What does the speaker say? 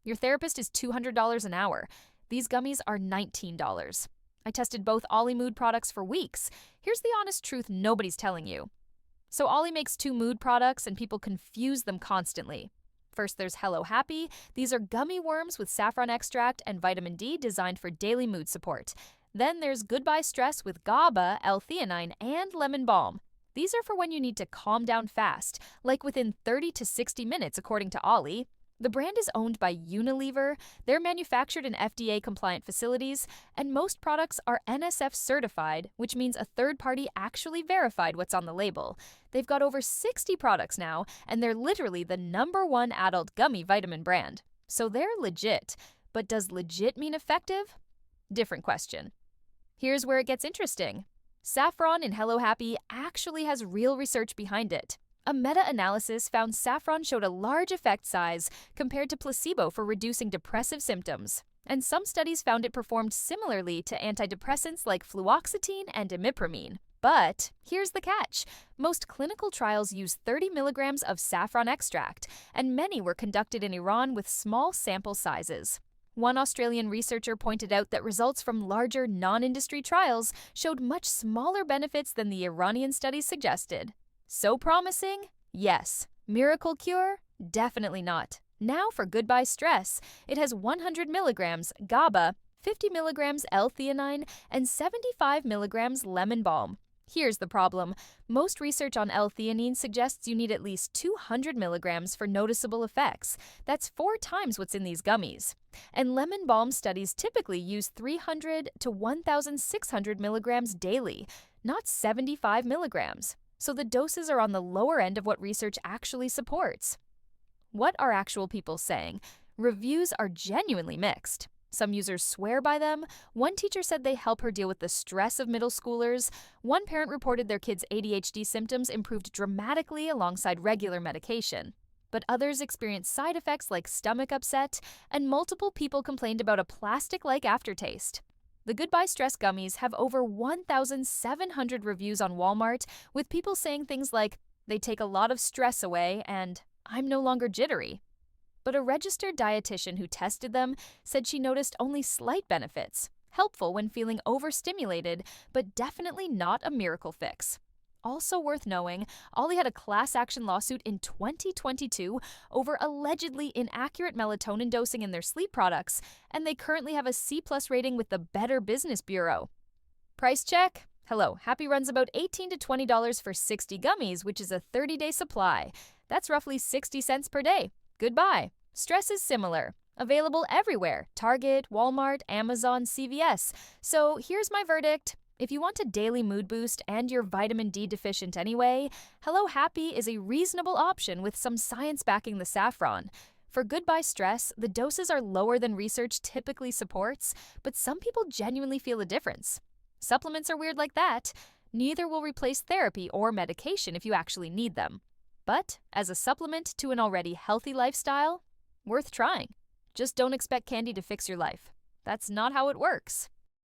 Your therapist is $200 an hour. These gummies are $19. I tested both OLLY Mood products for weeks. Here's the honest truth nobody's telling you. So OLLY makes two mood products and people confuse them constantly. First, there's Hello Happy. These are gummy worms with saffron extract and vitamin D designed for daily mood support. Then there's Goodbye Stress with GABA, L-theanine, and lemon balm. These are for when you need to calm down fast, like within 30 to 60 minutes according to OLLY. The brand is owned by Unilever, they're manufactured in FDA-compliant facilities, and most products are NSF certified, which means a third party actually verified what's on the label. They've got over 60 products now, and they're literally the #1 adult gummy vitamin brand. So they're legit. But does legit mean effective? Different question. Here's where it gets interesting. Saffron in Hello Happy actually has real research behind it. A meta-analysis found saffron showed a large effect size compared to placebo for reducing depressive symptoms, and some studies found it performed similarly to antidepressants like fluoxetine and imipramine. But here's the catch. Most clinical trials use 30 milligrams of saffron extract, and many were conducted in Iran with small sample sizes. One Australian researcher pointed out that results from larger non-industry trials showed much smaller benefits than the Iranian studies suggested. So promising? Yes. Miracle cure? Definitely not. Now for Goodbye Stress. It has 100 milligrams GABA, 50 milligrams L-theanine, and 75 milligrams lemon balm. Here's the problem. Most research on L-theanine suggests you need at least 200 milligrams for noticeable effects. That's 4 times what's in these gummies. And lemon balm studies typically use 300 to 1,600 milligrams daily, not 75 milligrams. So the doses are on the lower end of what research actually supports. What are actual people saying? Reviews are genuinely mixed. Some users swear by them. One teacher said they help her deal with the stress of middle schoolers. One parent reported their kid's ADHD symptoms improved dramatically alongside regular medication. But others experienced side effects like stomach upset, and multiple people complained about a plastic-like aftertaste. The Goodbye Stress gummies have over 1,700 reviews on Walmart, with people saying things like, "They take a lot of stress away," and "I'm no longer jittery." But a registered dietitian who tested them said she noticed only slight benefits, helpful when feeling overstimulated, but definitely not a miracle fix. Also worth knowing, OLLY had a class action lawsuit in 2022 over allegedly inaccurate melatonin dosing in their sleep products, and they currently have a C+ rating with the Better Business Bureau. Price check? Hello Happy runs about $18 to $20 for 60 gummies, which is a 30-day supply. That's roughly 60 cents per day. Goodbye. Stress is similar. Available everywhere. Target, Walmart, Amazon, CVS. So here's my verdict. If you want a daily mood boost and you're vitamin D deficient anyway, Hello Happy is a reasonable option with some science backing the saffron. For Goodbye Stress, the doses are lower than research typically supports, but some people genuinely feel a difference. Supplements are weird like that. Neither will replace therapy or medication if you actually need them. But as a supplement to an already healthy lifestyle, worth trying. Just don't expect candy to fix your life. That's not how it works.